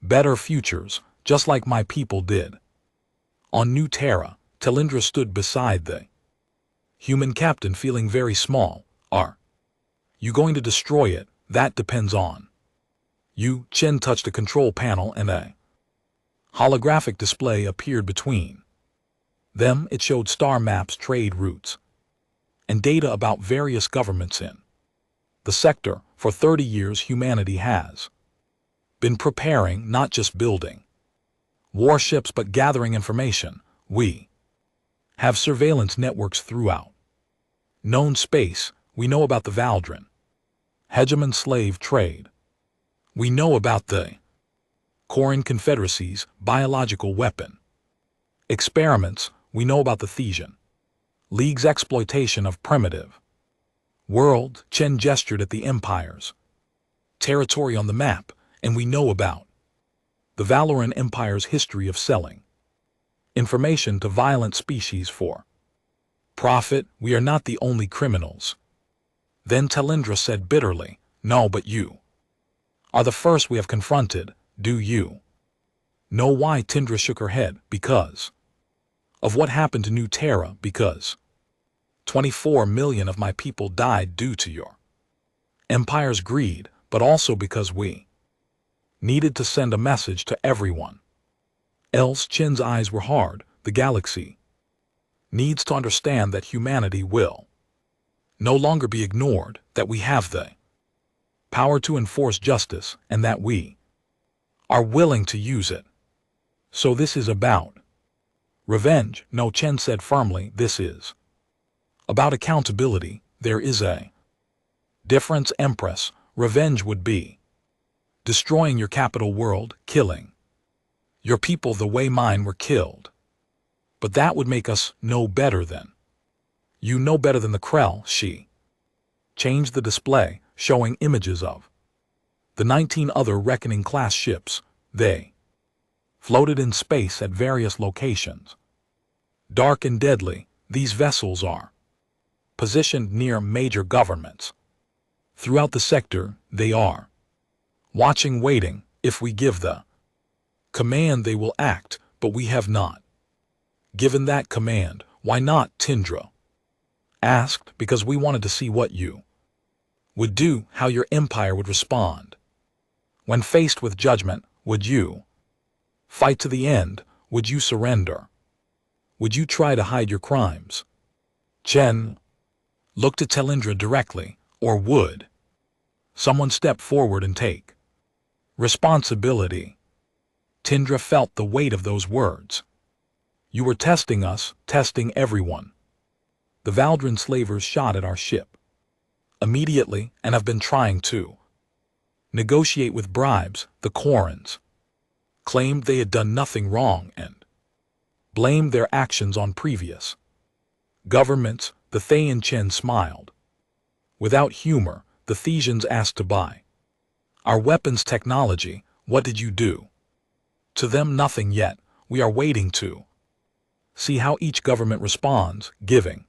Speaker 1: better futures, just like my people did. On New Terra, Talindra stood beside the human captain, feeling very small. Are you going to destroy it? That depends on you. Chen touched a control panel and a holographic display appeared between them. It showed star maps, trade routes, and data about various governments in the sector. For 30 years, humanity has been preparing, not just building warships, but gathering information. We have surveillance networks throughout known space. We know about the Valdrin hegemon slave trade. We know about the Koran Confederacy's biological weapon experiments. We know about the Thesian League's exploitation of primitive world. Chen gestured at the Empire's territory on the map, and we know about the Valoran Empire's history of selling information to violent species for profit. We are not the only criminals. Then Talindra said bitterly, no, but you are the first we have confronted. Do you know why? Tindra shook her head. Because of what happened to New Terra. Because 24 million of my people died due to your empire's greed, but also because we needed to send a message to everyone else. Chen's eyes were hard. The galaxy needs to understand that humanity will no longer be ignored, that we have the power to enforce justice, and that we are willing to use it. So this is about revenge? No, Chen said firmly. This is about accountability. There is a difference, Empress. Revenge would be destroying your capital world, killing your people the way mine were killed. But that would make us know better than you know better than the Krell. She changed the display, showing images of the 19 other Reckoning-class ships. They floated in space at various locations. Dark and deadly, these vessels are positioned near major governments. Throughout the sector, they are watching, waiting. If we give the command, they will act, but we have not given that command. Why not? Tindra asked. Because we wanted to see what you would do, how your empire would respond. When faced with judgment, would you fight to the end? Would you surrender? Would you try to hide your crimes? Chen looked at Talindra directly. Or would someone step forward and take responsibility? Tindra felt the weight of those words. You were testing us, testing everyone. The Valdrin slavers shot at our ship immediately and have been trying to negotiate with bribes. The Korans claimed they had done nothing wrong and blamed their actions on previous governments. The Thayan Chen smiled. Without humor, the Thesians asked to buy our weapons technology. What did you do to them? Nothing yet. We are waiting to see how each government responds, giving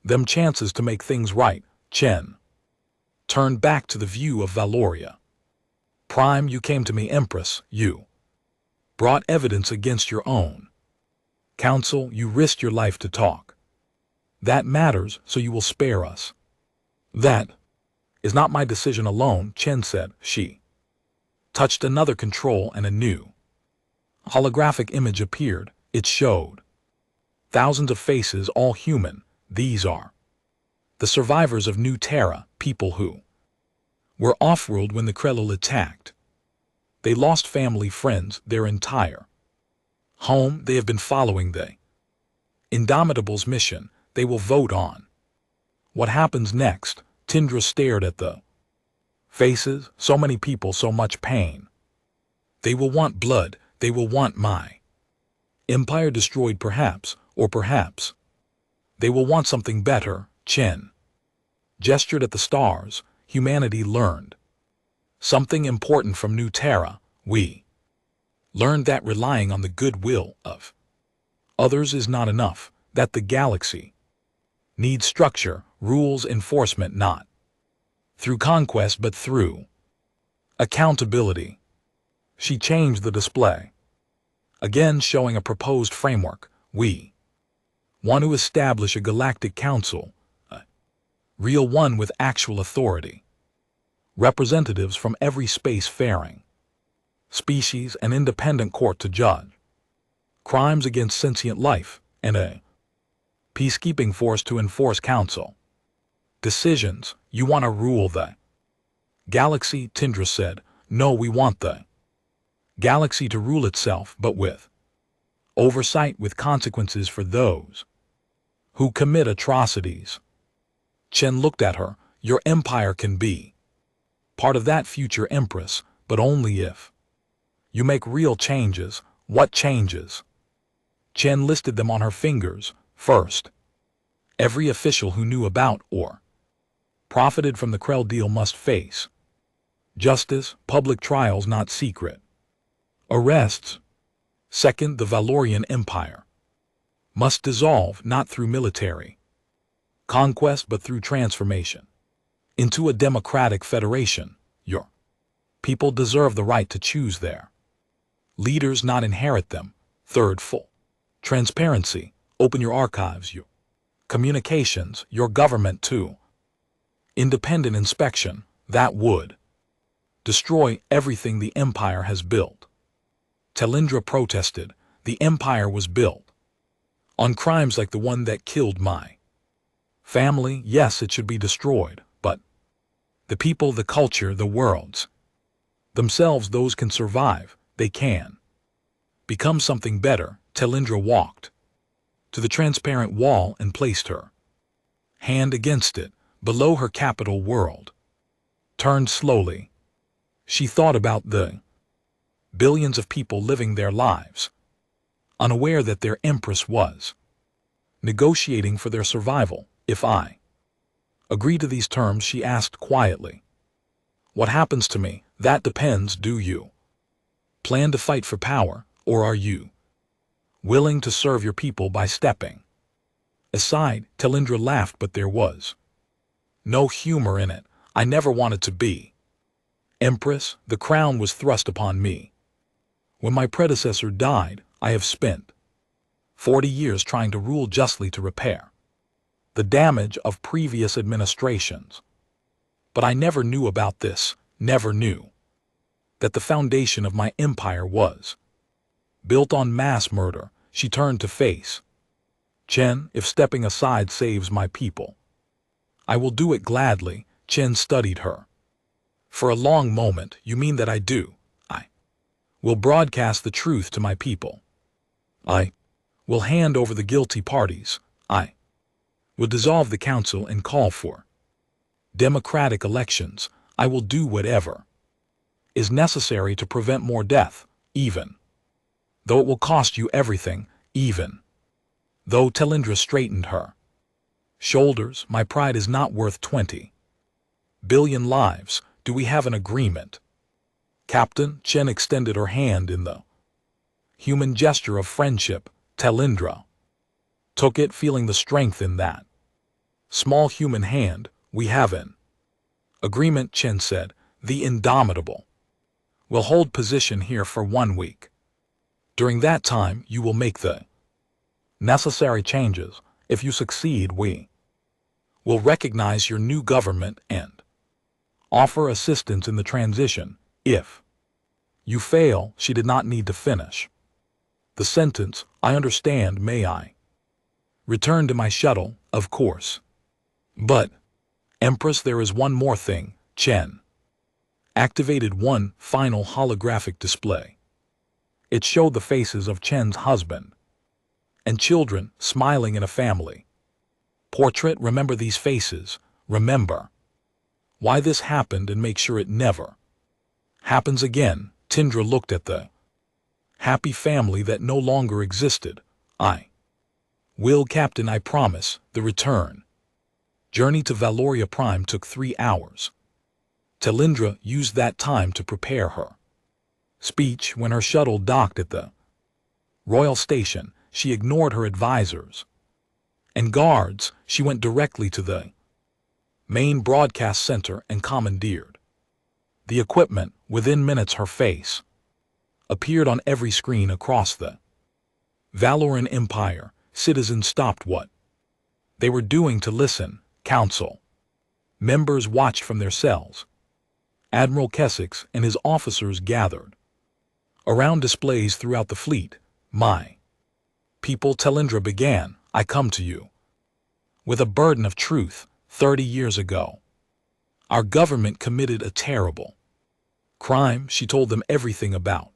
Speaker 1: them chances to make things right. Chen turned back to the view of Valoria. Prime, you came to me. Empress, you brought evidence against your own council. You risked your life to talk. That matters, so you will spare us. That is not my decision alone, Chen said. She touched another control and a new holographic image appeared. It showed thousands of faces, all human. These are the survivors of New Terra, people who were off-world when the Krellul attacked. They lost family, friends, their entire home. They have been following the Indomitable's mission. They will vote on what happens next. Tindra stared at the faces. So many people, so much pain. They will want blood. They will want my empire destroyed, perhaps, or perhaps they will want something better. Chen gestured at the stars. humanity learned something important from New Terra. We learned that relying on the goodwill of others is not enough, that the galaxy needs structure, rules, enforcement, not through conquest but through accountability. She changed the display, again showing a proposed framework. We want to establish a galactic council, a real one with actual authority, representatives from every space-faring species, an independent court to judge crimes against sentient life, and a peacekeeping force to enforce council decisions. You want to rule the galaxy, Tindra said. No, we want the galaxy to rule itself, but with oversight, with consequences for those who commit atrocities. Chen looked at her. Your empire can be part of that, future Empress, but only if you make real changes. What changes? Chen listed them on her fingers. First, every official who knew about or profited from the Krell deal must face justice, public trials, not secret arrests. Second, the Valorian Empire must dissolve, not through military conquest but through transformation into a democratic federation. Your people deserve the right to choose their leaders, not inherit them. Third, full transparency. Open your archives, your communications, your government too. Independent inspection. That would destroy everything the Empire has built. Telindra protested. The Empire was built on crimes like the one that killed my family. Yes, it should be destroyed, but the people, the culture, the worlds themselves, those can survive. They can become something better. Telindra walked to the transparent wall and placed her hand against it. Below her, capital world turned slowly. She thought about the billions of people living their lives, unaware that their Empress was negotiating for their survival. If I agree to these terms, she asked quietly, what happens to me? That depends. Do you plan to fight for power, or are you willing to serve your people by stepping aside? Telindra laughed, but there was no humor in it. I never wanted to be Empress. The crown was thrust upon me when my predecessor died. I have spent 40 years trying to rule justly, to repair the damage of previous administrations. But I never knew about this, never knew that the foundation of my empire was built on mass murder. She turned to face Chen. If stepping aside saves my people, I will do it gladly. Chen studied her for a long moment. You mean that I do? I will broadcast the truth to my people. I will hand over the guilty parties. I will dissolve the council and call for democratic elections. I will do whatever is necessary to prevent more death, even though it will cost you everything, even though. Telindra straightened her shoulders. My pride is not worth 20 billion lives. Do we have an agreement, Captain? Chen extended her hand in the human gesture of friendship. Telindra took it, feeling the strength in that small human hand. We have an agreement, Chen said. The Indomitable will hold position here for 1 week. During that time, you will make the necessary changes. If you succeed, we will recognize your new government and offer assistance in the transition. If you fail, she did not need to finish the sentence. I understand. May I return to my shuttle? Of course. But, Empress, there is one more thing. Chen activated one final holographic display. It showed the faces of Chen's husband and children smiling in a family portrait. Remember these faces. Remember why this happened and make sure it never happens again. Tindra looked at the happy family that no longer existed. I will, Captain, I promise. The return journey to Valoria Prime took 3 hours. Telindra used that time to prepare her speech. When her shuttle docked at the royal station, she ignored her advisors and guards. She went directly to the main broadcast center and commandeered the equipment. Within minutes, her face appeared on every screen across the Valoran Empire. Citizens stopped what they were doing to listen. Council members watched from their cells. Admiral Kessex and his officers gathered around displays throughout the fleet. My people, Telindra began, I come to you with a burden of truth. 30 years ago, our government committed a terrible crime. She told them everything about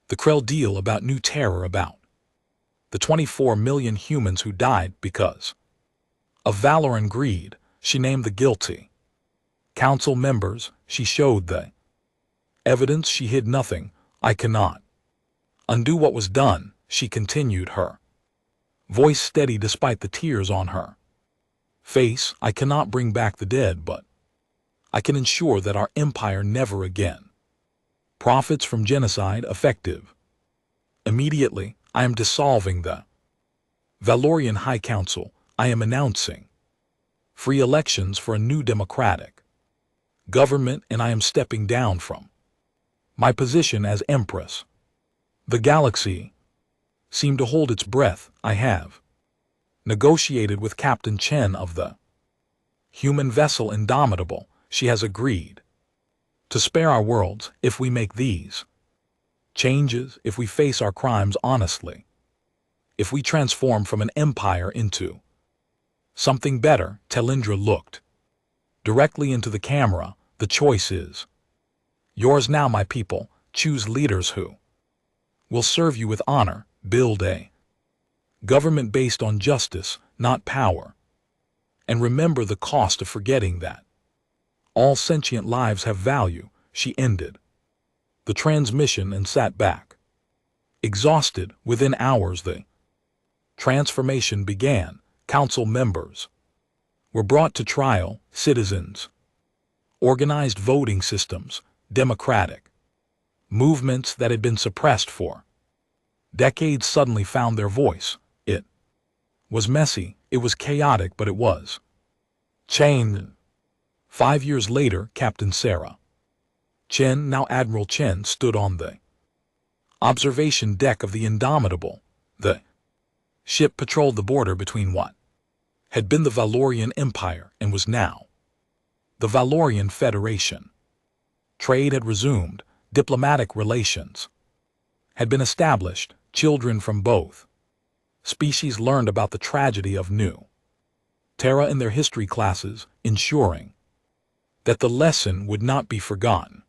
Speaker 1: the Krell deal, about new terror, about the 24 million humans who died because of Valoran greed. She named the guilty council members. She showed the evidence. She hid nothing. I cannot undo what was done, she continued, her voice steady despite the tears on her face. I cannot bring back the dead, but I can ensure that our empire never again profits from genocide. Effective immediately, I am dissolving the Valorian High Council. I am announcing free elections for a new democratic government, and I am stepping down from my position as Empress. The galaxy seemed to hold its breath. I have negotiated with Captain Chen of the human vessel Indomitable. She has agreed to spare our worlds if we make these changes, if we face our crimes honestly, if we transform from an empire into something better. Telindra looked directly into the camera. The choice is yours now, my people. Choose leaders who will serve you with honor. Build a government based on justice, not power. And remember the cost of forgetting that all sentient lives have value. She ended the transmission and sat back, exhausted. Within hours, the transformation began. Council members were brought to trial. Citizens organized voting systems, democratic movements that had been suppressed for decades suddenly found their voice. It was messy, it was chaotic, but it was changed. 5 years later, Captain Sarah Chen, now Admiral Chen, stood on the observation deck of the Indomitable. The ship patrolled the border between what had been the Valorian Empire and was now the Valorian Federation. Trade had resumed, diplomatic relations had been established. Children from both species learned about the tragedy of New Terra in their history classes, ensuring that the lesson would not be forgotten.